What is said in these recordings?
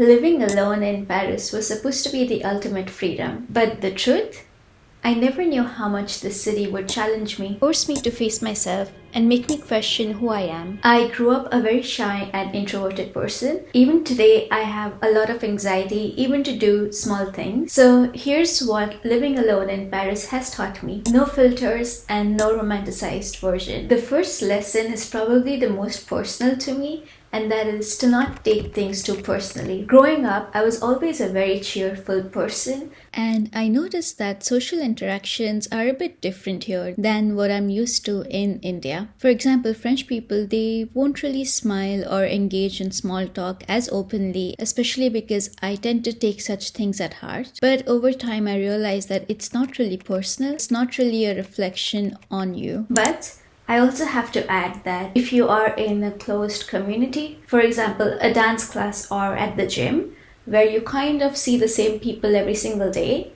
Living alone in Paris was supposed to be the ultimate freedom. But the truth? I never knew how much the city would challenge me, force me to face myself, and make me question who I am. I grew up a very shy and introverted person. Even today, I have a lot of anxiety, even to do small things. So here's what living alone in Paris has taught me. No filters and no romanticized version. The first lesson is probably the most personal to me, and that is to not take things too personally. Growing up, I was always a very cheerful person, and I noticed that social interactions are a bit different here than what I'm used to in India. For example, French people, they won't really smile or engage in small talk as openly, especially because I tend to take such things at heart. But over time, I realized that it's not really personal, it's not really a reflection on you. But I also have to add that if you are in a closed community, for example, a dance class or at the gym, where you kind of see the same people every single day,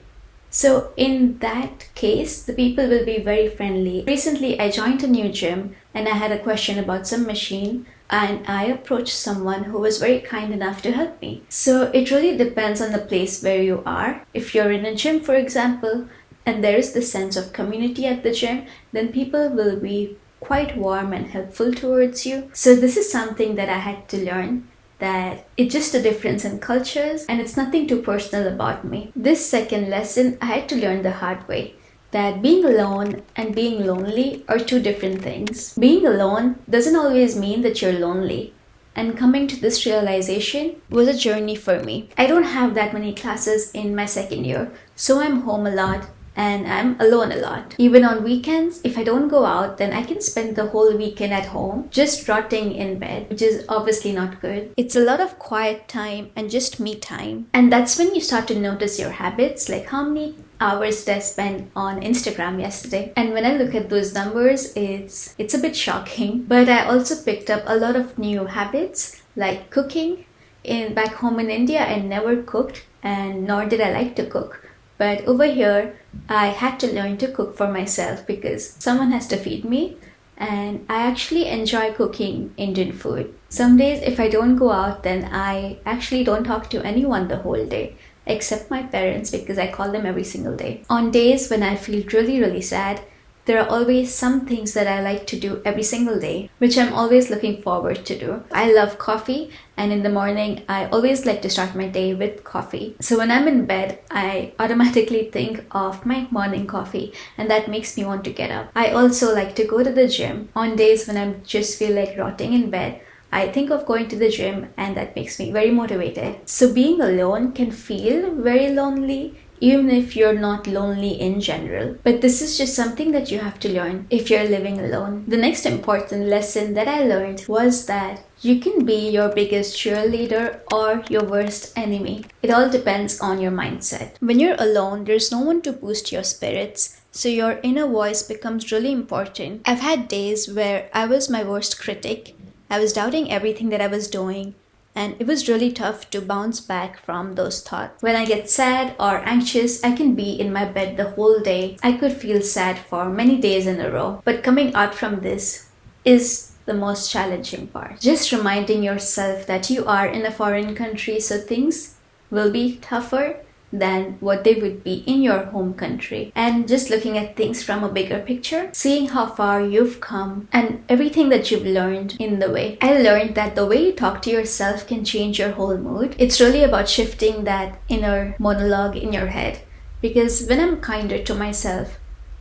so in that case, the people will be very friendly. Recently, I joined a new gym and I had a question about some machine, and I approached someone who was very kind enough to help me. So it really depends on the place where you are. If you're in a gym, for example, and there is the sense of community at the gym, then people will be quite warm and helpful towards you. So this is something that I had to learn, that it's just a difference in cultures and it's nothing too personal about me. This second lesson I had to learn the hard way, that being alone and being lonely are two different things. Being alone doesn't always mean that you're lonely. And coming to this realization was a journey for me. I don't have that many classes in my second year, so I'm home a lot and I'm alone a lot. Even on weekends, if I don't go out, then I can spend the whole weekend at home just rotting in bed, which is obviously not good. It's a lot of quiet time and just me time. And that's when you start to notice your habits, like how many hours did I spend on Instagram yesterday? And when I look at those numbers, it's a bit shocking. But I also picked up a lot of new habits, like cooking. Back home in India, I never cooked, and nor did I like to cook. But over here, I had to learn to cook for myself because someone has to feed me, and I actually enjoy cooking Indian food. Some days if I don't go out, then I actually don't talk to anyone the whole day, except my parents because I call them every single day. On days when I feel really sad, there are always some things that I like to do every single day, which I'm always looking forward to do. I love coffee, and in the morning, I always like to start my day with coffee. So when I'm in bed, I automatically think of my morning coffee, and that makes me want to get up. I also like to go to the gym. On days when I just feel like rotting in bed, I think of going to the gym, and that makes me very motivated. So being alone can feel very lonely, even if you're not lonely in general. But this is just something that you have to learn if you're living alone. The next important lesson that I learned was that you can be your biggest cheerleader or your worst enemy. It all depends on your mindset. When you're alone, there's no one to boost your spirits, so your inner voice becomes really important. I've had days where I was my worst critic. I was doubting everything that I was doing, and it was really tough to bounce back from those thoughts. When I get sad or anxious, I can be in my bed the whole day. I could feel sad for many days in a row. But coming out from this is the most challenging part. Just reminding yourself that you are in a foreign country, so things will be tougher than what they would be in your home country. And just looking at things from a bigger picture, seeing how far you've come and everything that you've learned in the way. I learned that the way you talk to yourself can change your whole mood. It's really about shifting that inner monologue in your head. Because when I'm kinder to myself,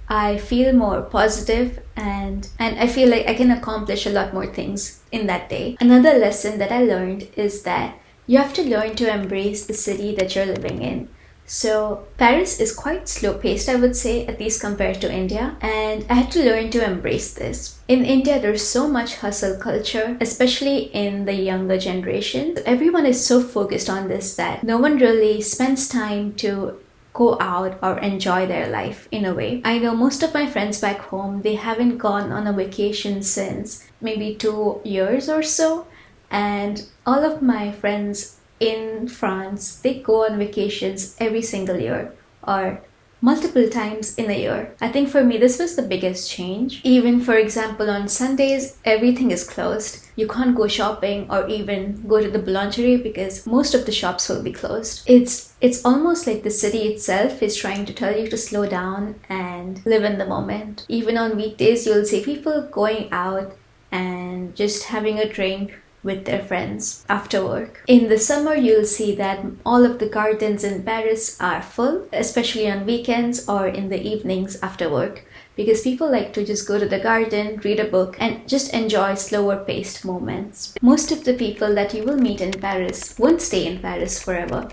I feel more positive and I feel like I can accomplish a lot more things in that day. Another lesson that I learned is that you have to learn to embrace the city that you're living in. So Paris is quite slow-paced, I would say, at least compared to India, and I had to learn to embrace this. In India, there's so much hustle culture, especially in the younger generation. Everyone is so focused on this that no one really spends time to go out or enjoy their life in a way. I know most of my friends back home, they haven't gone on a vacation since maybe 2 years or so, and all of my friends in France, they go on vacations every single year, or multiple times in a year. I think for me, this was the biggest change. Even for example, on Sundays, everything is closed. You can't go shopping or even go to the boulangerie because most of the shops will be closed. It's almost like the city itself is trying to tell you to slow down and live in the moment. Even on weekdays, you'll see people going out and just having a drink with their friends after work. In the summer, you'll see that all of the gardens in Paris are full, especially on weekends or in the evenings after work, because people like to just go to the garden, read a book, and just enjoy slower paced moments. Most of the people that you will meet in Paris won't stay in Paris forever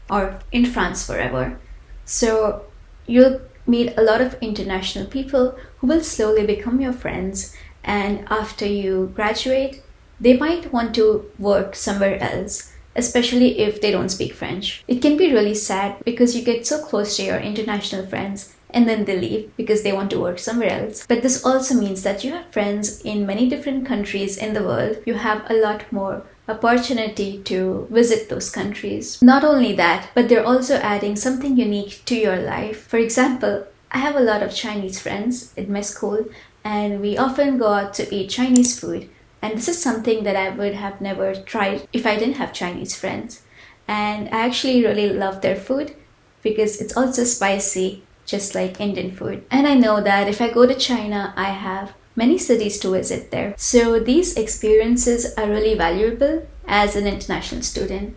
or in France forever. So you'll meet a lot of international people who will slowly become your friends, and after you graduate, they might want to work somewhere else, especially if they don't speak French. It can be really sad because you get so close to your international friends and then they leave because they want to work somewhere else. But this also means that you have friends in many different countries in the world. You have a lot more opportunity to visit those countries. Not only that, but they're also adding something unique to your life. For example, I have a lot of Chinese friends in my school, and we often go out to eat Chinese food. And this is something that I would have never tried if I didn't have Chinese friends. And I actually really love their food because it's also spicy, just like Indian food. And I know that if I go to China, I have many cities to visit there. So these experiences are really valuable as an international student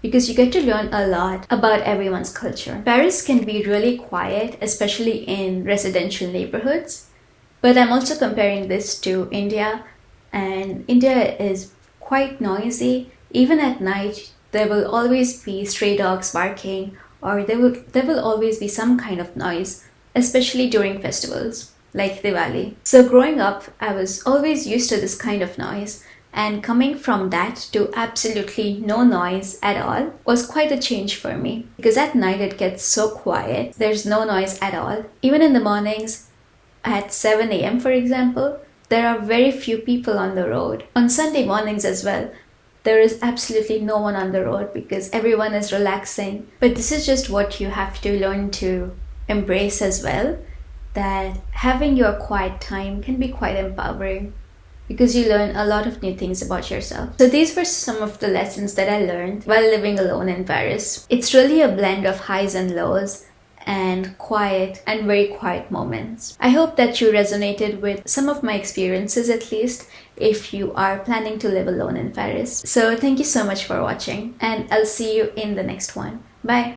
because you get to learn a lot about everyone's culture. Paris can be really quiet, especially in residential neighborhoods. But I'm also comparing this to India, and India is quite noisy. Even at night, there will always be stray dogs barking, or there will always be some kind of noise, especially during festivals like Diwali. So growing up, I was always used to this kind of noise, and coming from that to absolutely no noise at all was quite a change for me, because at night it gets so quiet. There's no noise at all. Even in the mornings at 7 a.m. for example, there are very few people on the road. On Sunday mornings as well, there is absolutely no one on the road because everyone is relaxing. But this is just what you have to learn to embrace as well, that having your quiet time can be quite empowering because you learn a lot of new things about yourself. So these were some of the lessons that I learned while living alone in Paris. It's really a blend of highs and lows, and quiet and very quiet moments. I hope that you resonated with some of my experiences, at least if you are planning to live alone in Paris. So thank you so much for watching, and I'll see you in the next one. Bye.